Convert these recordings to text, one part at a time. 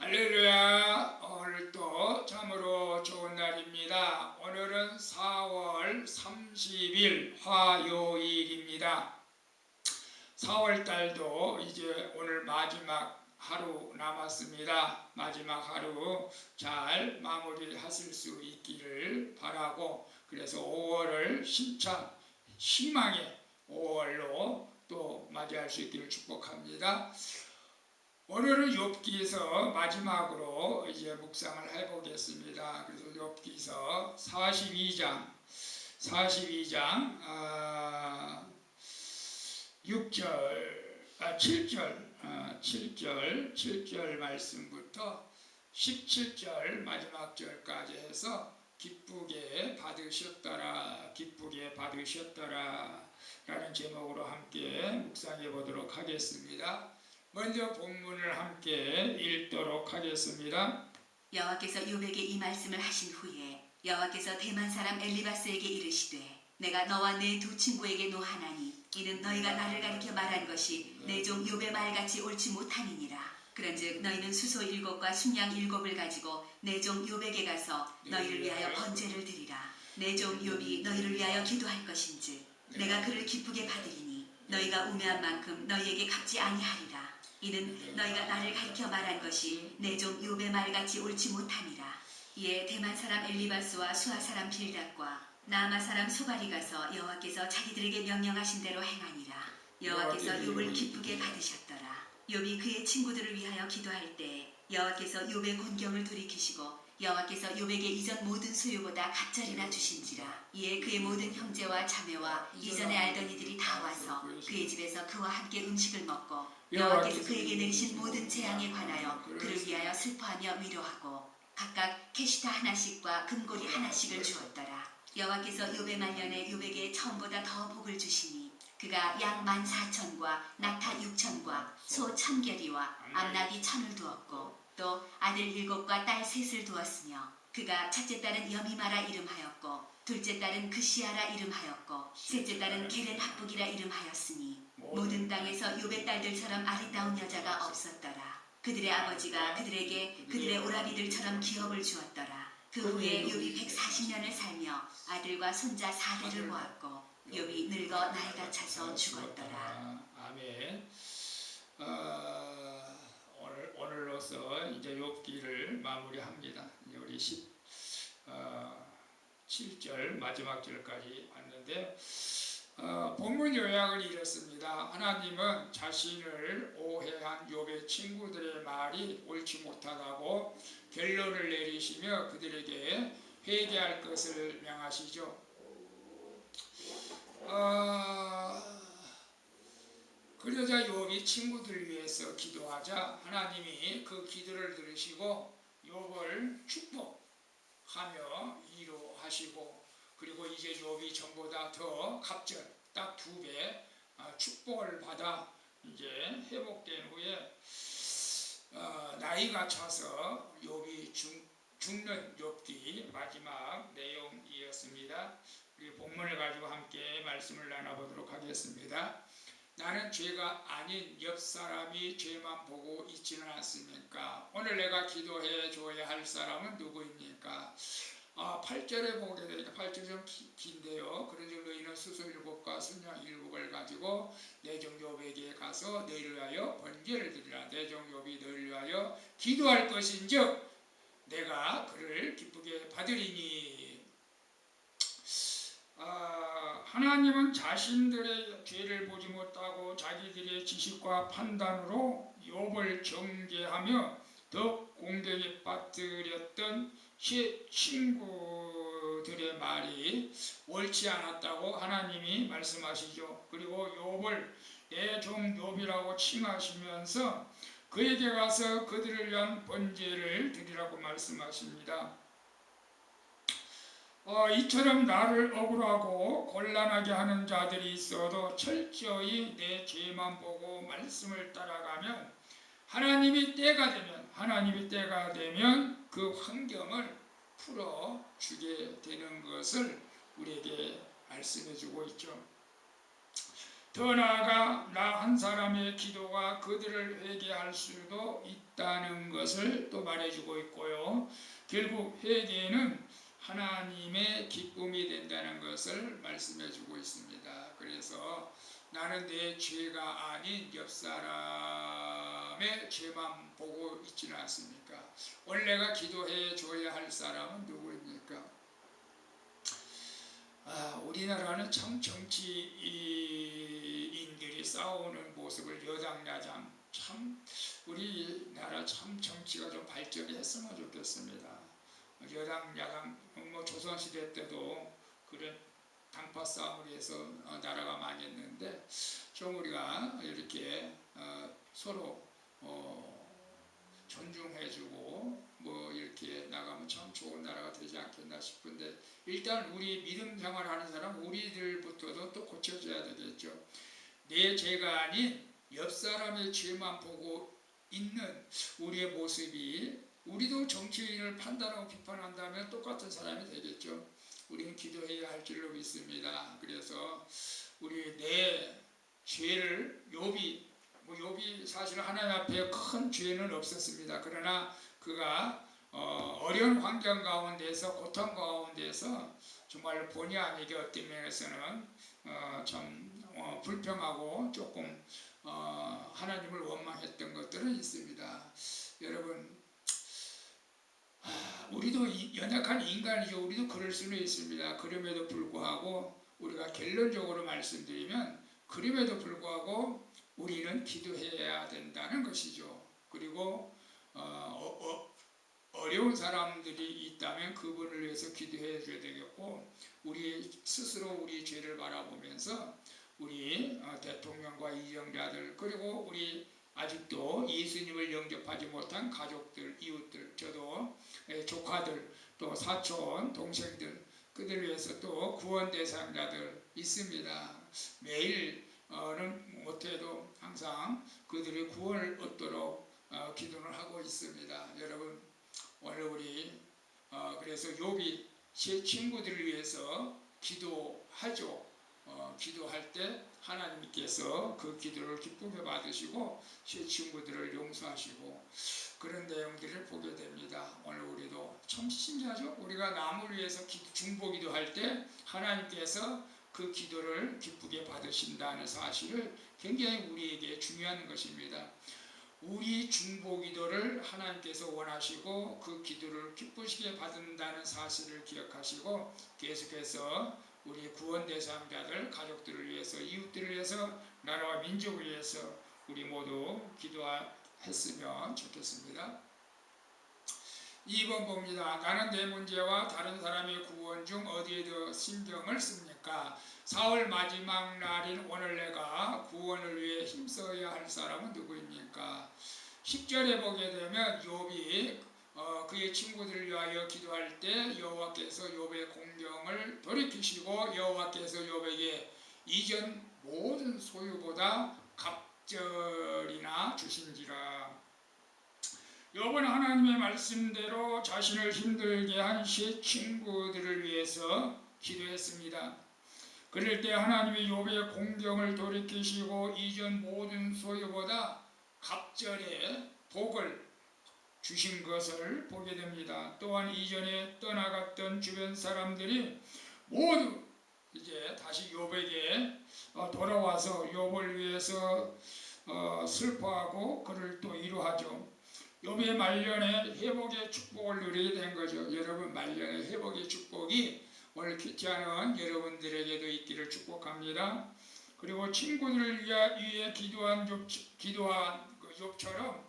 할렐루야. 오늘도 참으로 좋은 날입니다. 오늘은 4월 30일 화요일입니다. 4월달도 이제 오늘 마지막 하루 남았습니다. 마지막 하루 잘 마무리하실 수 있기를 바라고, 그래서 5월을 힘찬 희망의 5월로 또 맞이할 수 있기를 축복합니다. 오늘은 욥기서 마지막으로 이제 묵상을 해보겠습니다. 그래서 욥기서 42장 7절 말씀부터 17절 마지막 절까지 해서 기쁘게 받으셨더라 라는 제목으로 함께 묵상해 보도록 하겠습니다. 먼저 본문을 함께 읽도록 하겠습니다. 여호와께서 욥에게 이 말씀을 하신 후에 여호와께서 대만 사람 엘리바스에게 이르시되 내가 너와 내 두 친구에게 노하나니 이는 너희가 나를 가리켜 말한 것이 내 종 욥의 말같이 옳지 못하니니라. 그런즉 너희는 수소 7과 순양 7을 가지고 내 종 욥에게 가서 너희를 위하여 번제를 드리라. 내 종 욥이 너희를 위하여 기도할 것인즉 내가 그를 기쁘게 받으리니 너희가 우매한 만큼 너희에게 갚지 아니하리라. 이는 너희가 나를 가리켜 말한 것이 내 종 욥의 말같이 옳지 못함이라. 이에 대만 사람 엘리바스와 수아 사람 빌닷과 나아마 사람 소발이 가서 여호와께서 자기들에게 명령하신 대로 행하니라. 여호와께서 욥을 기쁘게 받으셨더라. 욥이 그의 친구들을 위하여 기도할 때 여호와께서 욥의 곤경을 돌이키시고 여호와께서 욥에게 이전 모든 소유보다 갑절이나 주신지라. 이에 그의 모든 형제와 자매와 이전에 알던 이들이 다 와서 그의 집에서 그와 함께 음식을 먹고 여호와께서 그에게 내리신 모든 재앙에 관하여 그를 위하여 슬퍼하며 위로하고 각각 캐시타 하나씩과 금고리 하나씩을 주었더라. 여호와께서 욥의 말년에 욥에게 처음보다 더 복을 주시니 그가 양 14,000과 낙타 6,000과 소 1,000결이와 암나귀 1,000을 두었고 또 아들 7과 딸 3을 두었으며 그가 첫째 딸은 여미마라 이름하였고 둘째 딸은 그시아라 이름하였고 셋째 딸은 게렌 합북이라 이름하였으니 모든 땅에서 욥의 딸들처럼 아리따운 여자가 없었더라. 그들의 아버지가 그들에게 그들의 오라비들처럼 기업을 주었더라. 그 후에 욥이 140년을 살며 아들과 손자 4대를 보았고 욥이 늙어 나이가 차서 죽었더라. 아멘. 오늘로서 이제 욥기를 마무리합니다. 이제 우리 17절 마지막 절까지 왔는데 본문 요약은 이렇습니다. 하나님은 자신을 오해한 욥의 친구들의 말이 옳지 못하다고 결론을 내리시며 그들에게 회개할 것을 명하시죠. 그러자 욥이 친구들을 위해서 기도하자 하나님이 그 기도를 들으시고 욥을 축복하며 위로하시고, 그리고 이제 욥이 전보다 더 갑절 딱 2배 축복을 받아 이제 회복된 후에 나이가 차서 욥이 죽는 욥기 마지막 내용이었습니다. 우리 본문을 가지고 함께 말씀을 나눠보도록 하겠습니다. 나는 죄가 아닌 옆 사람이 죄만 보고 있지는 않습니까? 오늘 내가 기도해 줘야 할 사람은 누구입니까? 8절에 보게 되니까 8절 좀 긴데요. 그런즉 너희는 수소 7과 순양 7을 가지고 내 종 욥에게 가서 너희를 위하여 번제를 드리라. 내 종 욥이 너희를 위하여 기도할 것인즉 내가 그를 기쁘게 받으리니. 하나님은 자신들의 죄를 보지 못하고 자기들의 지식과 판단으로 욥을 정죄하며 더 공격에 빠뜨렸던 친구들의 말이 옳지 않았다고 하나님이 말씀하시죠. 그리고 욥을 내 종 욥이라고 칭하시면서 그에게 가서 그들을 위한 번제를 드리라고 말씀하십니다. 이처럼 나를 억울하고 곤란하게 하는 자들이 있어도 철저히 내 죄만 보고 말씀을 따라가면 하나님이 때가 되면 그 환경을 풀어주게 되는 것을 우리에게 말씀해주고 있죠. 더 나아가 나 한 사람의 기도가 그들을 회개할 수도 있다는 것을 또 말해주고 있고요. 결국 회개는 하나님의 기쁨이 된다는 것을 말씀해주고 있습니다. 그래서 나는 내 죄가 아닌 옆 사람의 죄만 보고 있지는 않습니까? 원래가 기도해 줘야 할 사람은 누구입니까? 우리나라는 참 정치인들이 싸우는 모습을 여당야당 참 우리나라 참 정치가 좀 발전이 했으면 좋겠습니다. 여당 야당 조선시대 때도 그런 당파 싸움을 해서 나라가 망했는데 좀 우리가 이렇게 서로 존중해주고 이렇게 나가면 참 좋은 나라가 되지 않겠나 싶은데 일단 우리 믿음 생활하는 사람 우리들부터도 또 고쳐줘야 되겠죠. 내 죄가 아닌 옆 사람의 죄만 보고 있는 우리의 모습이 우리도 정치인을 판단하고 비판한다면 똑같은 사람이 되겠죠. 우리는 기도해야 할 줄로 믿습니다. 그래서 우리 내 죄를 욥이 사실 하나님 앞에 큰 죄는 없었습니다. 그러나 그가 어려운 환경 가운데서 고통 가운데서 정말 본의 아니게 어떤 면에서는 참 불평하고 조금 하나님을 원망했던 것들은 있습니다. 여러분 우리도 연약한 인간이죠. 우리도 그럴 수는 있습니다. 그럼에도 불구하고 우리가 결론적으로 말씀드리면 그럼에도 불구하고 우리는 기도해야 된다는 것이죠. 그리고 어려운 사람들이 있다면 그분을 위해서 기도해 줘야 되겠고 우리 스스로 우리 죄를 바라보면서 우리 대통령과 이정자들 그리고 우리 아직도 예수님을 영접하지 못한 가족들, 이웃들, 저도 조카들, 또 사촌, 동생들 그들 위해서 또 구원 대상자들 있습니다. 매일은 못해도 항상 그들이 구원을 얻도록 기도를 하고 있습니다. 여러분 오늘 우리 그래서 욥이 제 친구들을 위해서 기도하죠. 기도할 때 하나님께서 그 기도를 기쁘게 받으시고 제 친구들을 용서하시고 그런 내용들을 보게 됩니다. 오늘 우리도 참 신기하죠? 우리가 남을 위해서 중보기도 할 때 하나님께서 그 기도를 기쁘게 받으신다는 사실을 굉장히 우리에게 중요한 것입니다. 우리 중보기도를 하나님께서 원하시고 그 기도를 기쁘시게 받는다는 사실을 기억하시고 계속해서 우리 구원 대상자들, 가족들을 위해서, 이웃들을 위해서, 나라와 민족을 위해서 우리 모두 기도했으면 좋겠습니다. 2번 봅니다. 나는 내 문제와 다른 사람의 구원 중 어디에 더 신경을 씁니까? 사흘 마지막 날인 오늘 내가 구원을 위해 힘써야 할 사람은 누구입니까? 10절에 보게 되면 욥이 그의 친구들을 위하여 기도할 때 여호와께서 욥의 공경을 돌이키시고 여호와께서 욥에게 이전 모든 소유보다 갑절이나 주신지라. 욥은 하나님의 말씀대로 자신을 힘들게 한 세 친구들을 위해서 기도했습니다. 그럴 때 하나님이 욥의 공경을 돌이키시고 이전 모든 소유보다 갑절의 복을 주신 것을 보게 됩니다. 또한 이전에 떠나갔던 주변 사람들이 모두 이제 다시 욥에게 돌아와서 욥을 위해서 슬퍼하고 그를 또 위로하죠. 욥의 말년에 회복의 축복을 누리게 된 거죠. 여러분 말년에 회복의 축복이 오늘 큐티하는 여러분들에게도 있기를 축복합니다. 그리고 친구들을 위해 기도한 욥처럼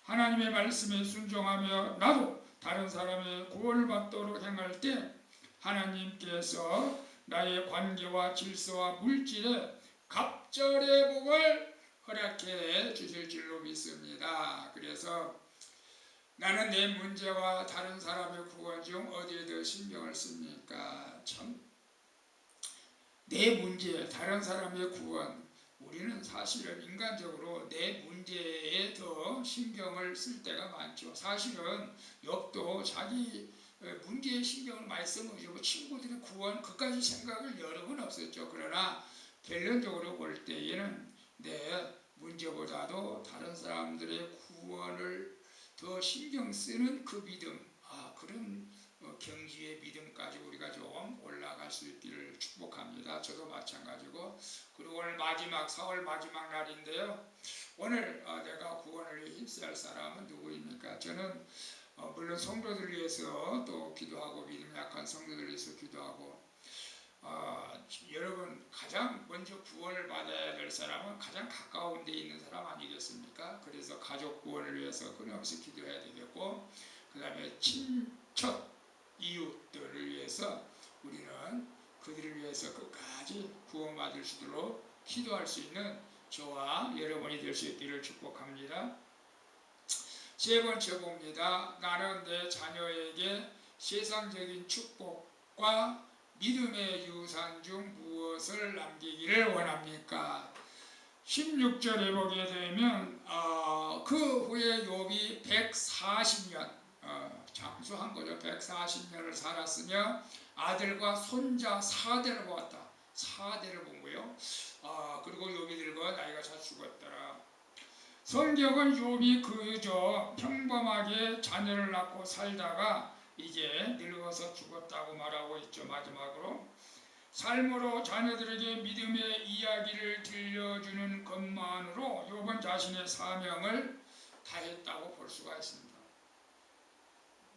하나님의 말씀에 순종하며 나도 다른 사람의 구원을 받도록 행할 때 하나님께서 나의 관계와 질서와 물질에 갑절의 복을 허락해 주실 줄로 믿습니다. 그래서 나는 내 문제와 다른 사람의 구원 중 어디에 더 신경을 씁니까? 참 내 문제, 다른 사람의 구원 우리는 사실은 인간적으로 내 문제에 더 신경을 쓸 때가 많죠. 사실은 욥도 자기 문제에 신경을 많이 쓴 거죠. 친구들의 구원 그까지 생각을 여러 번 없었죠. 그러나 결론적으로 볼 때에는 내 문제보다도 다른 사람들의 구원을 더 신경 쓰는 그 믿음, 그런 경지의 믿음까지 우리가 좀 올라갈 수 있기를 축복합니다. 저도 마찬가지고. 그리고 오늘 마지막 4월 마지막 날인데요. 오늘 내가 구원을 위해 힘써야 할 사람은 누구입니까? 저는 물론 성도들 위해서 또 기도하고 믿음 약한 성도들 위해서 기도하고 여러분 가장 먼저 구원을 받아야 될 사람은 가장 가까운 데 있는 사람 아니겠습니까? 그래서 가족 구원을 위해서 끊임없이 기도해야 되겠고 그 다음에 친척 이웃들을 위해서 우리는 그들을 위해서 끝까지 구원받을 수 있도록 기도할 수 있는 저와 여러분이 될 수 있기를 축복합니다. 세 번째 봅니다. 나는 내 자녀에게 세상적인 축복과 믿음의 유산 중 무엇을 남기기를 원합니까? 16절에 보게 되면 그 후에 욥이 140년 장수한 거죠. 140년을 살았으며 아들과 손자 4대를 보았다. 4대를 본 거예요. 그리고 욥이 늙어 나이가 차 죽었더라. 성경은 욥이 그저 평범하게 자녀를 낳고 살다가 이제 늙어서 죽었다고 말하고 있죠. 마지막으로 삶으로 자녀들에게 믿음의 이야기를 들려주는 것만으로 욥은 자신의 사명을 다했다고 볼 수가 있습니다.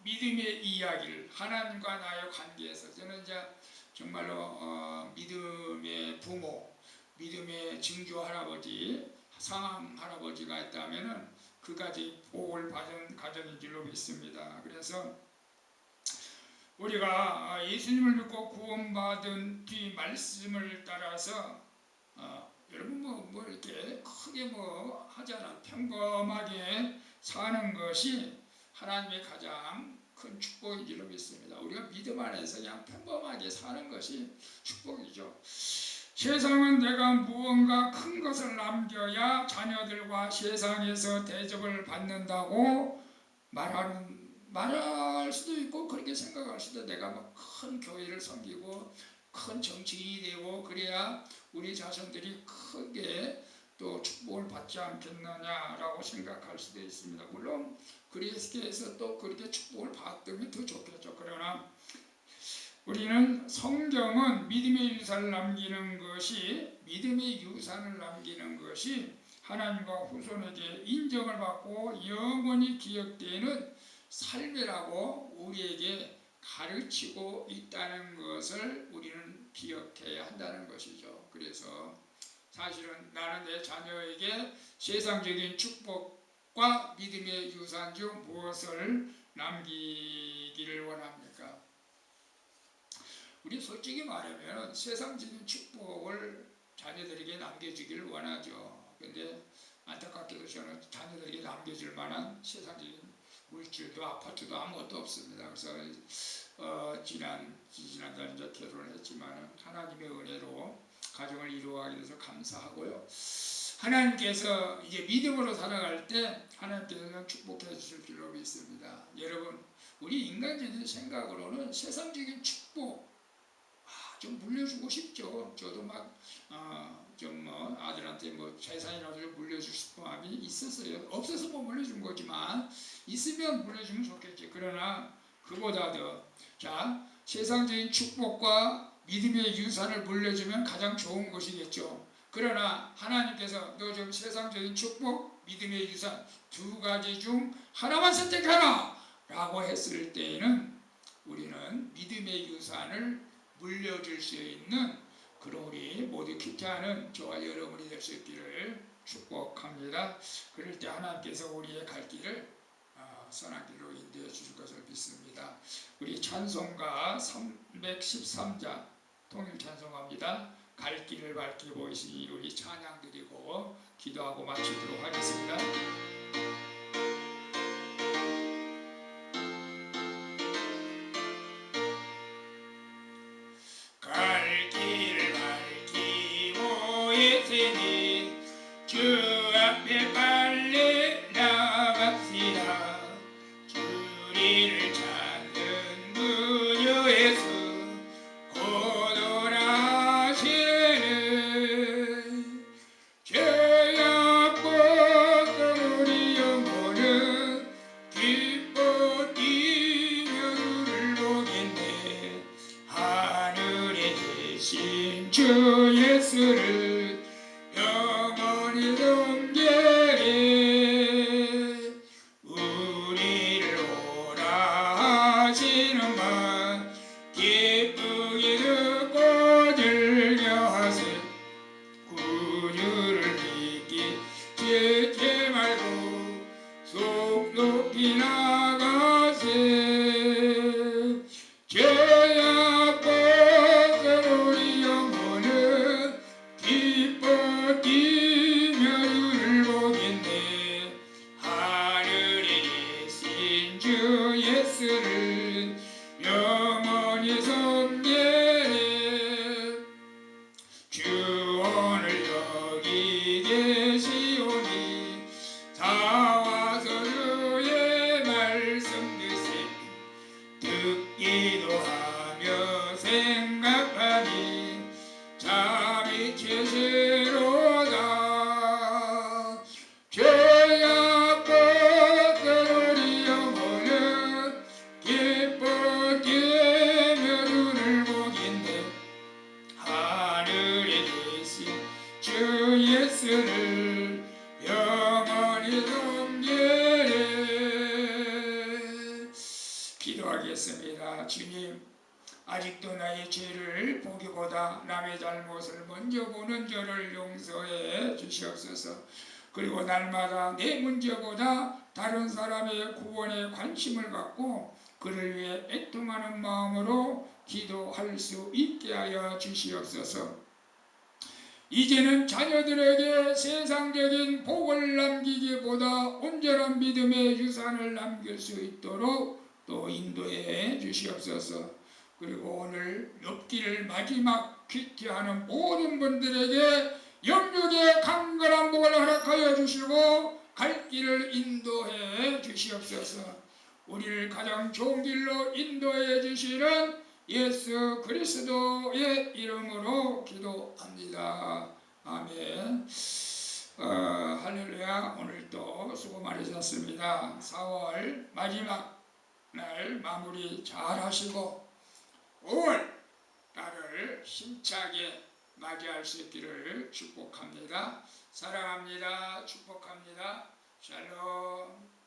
믿음의 이야기를 하나님과 나의 관계에서 저는 이제 정말로 믿음의 부모, 믿음의 증조 할아버지, 상황 할아버지가 있다면은 그 가지 복을 받은 가정인 줄로 믿습니다. 그래서 우리가 예수님을 믿고 구원받은 뒤 말씀을 따라서 여러분 뭐 이렇게 크게 하지 않아 평범하게 사는 것이 하나님의 가장 큰 축복인 줄로 믿습니다. 우리가 믿음 안에서 그냥 평범하게 사는 것이 축복이죠. 세상은 내가 무언가 큰 것을 남겨야 자녀들과 세상에서 대접을 받는다고 말할 수도 있고 그렇게 생각할 수도 내가 큰 교회를 섬기고 큰 정치인이 되고 그래야 우리 자손들이 크게 또 축복을 받지 않겠느냐라고 생각할 수도 있습니다. 물론 그리스도에서 또 그렇게 축복을 받으면 더 좋겠죠. 그러나 우리는 성경은 믿음의 유산을 남기는 것이 하나님과 후손에게 인정을 받고 영원히 기억되는 삶이라고 우리에게 가르치고 있다는 것을 우리는 기억해야 한다는 것이죠. 그래서 사실은 나는 내 자녀에게 세상적인 축복과 믿음의 유산 중 무엇을 남기기를 원합니까? 우리 솔직히 말하면 세상적인 축복을 자녀들에게 남겨주기를 원하죠. 그런데 안타깝게도 저는 자녀들에게 남겨줄 만한 세상적인 물질도 아파트도 아무것도 없습니다. 그래서 지난달 이제 결혼을 했지만 하나님의 은혜로 가정을 이루어가게 돼서 감사하고요. 하나님께서 이제 믿음으로 살아갈 때 하나님께서는 축복해 주실 줄로 믿습니다. 여러분, 우리 인간적인 생각으로는 세상적인 축복 좀 물려주고 싶죠. 저도 아들한테 재산이라도 물려주고 싶은 마음이 있었어요. 없어서 못 물려준 거지만 있으면 물려주면 좋겠지. 그러나 그보다 더 세상적인 축복과 믿음의 유산을 물려주면 가장 좋은 것이겠죠. 그러나 하나님께서 너 좀 세상적인 축복, 믿음의 유산 두 가지 중 하나만 선택하라 라고 했을 때에는 우리는 믿음의 유산을 물려줄 수 있는 그런 우리 모두 기타하는 저와 여러분이 될 수 있기를 축복합니다. 그럴 때 하나님께서 우리의 갈 길을 선한 길로 인도해 주실 것을 믿습니다. 우리 찬송가 313자 통일 찬송합니다. 갈 길을 밝게 보이시니 우리 찬양 드리고 기도하고 마치도록 하겠습니다. 갈 길을 밝히 보이시니 주 앞에 빨리 나갑시다. 주리를 찾는 그 예수 고돌하시는 높이 나가세 죄악 벗은 우리 영혼은 기뻐 뛰며 주를 보겠네 하늘에 계신 주 예수를 영원히 섬기네 주 오늘 여기 계시오니 다 와서 주의 말씀 듣기도 하며 생각하니 잠이 최세로다 죄악 벗은 우리 영혼은 기뻐 뛰며 주를 보겠네 하늘에 계신 주 예수를 영원히 섬기네 기도하겠습니다. 주님 아직도 나의 죄를 보기보다 남의 잘못을 먼저 보는 저를 용서해 주시옵소서. 그리고 날마다 내 문제보다 다른 사람의 구원에 관심을 갖고 그를 위해 애통하는 마음으로 기도할 수 있게 하여 주시옵소서. 이제는 자녀들에게 세상적인 복을 남기기보다 온전한 믿음의 유산을 남길 수 있도록 또 인도해 주시옵소서. 그리고 오늘 욥기를 마지막 퀴티하는 모든 분들에게 영육의 강건한 복을 허락하여 주시고 갈 길을 인도해 주시옵소서. 우리를 가장 좋은 길로 인도해 주시는 예수 그리스도의 이름으로 기도합니다. 아멘. 할렐루야. 오늘도 수고 많으셨습니다. 4월 마지막 날 마무리 잘 하시고 5월 달을 힘차게 맞이할 수 있기를 축복합니다. 사랑합니다. 축복합니다. 샬롬.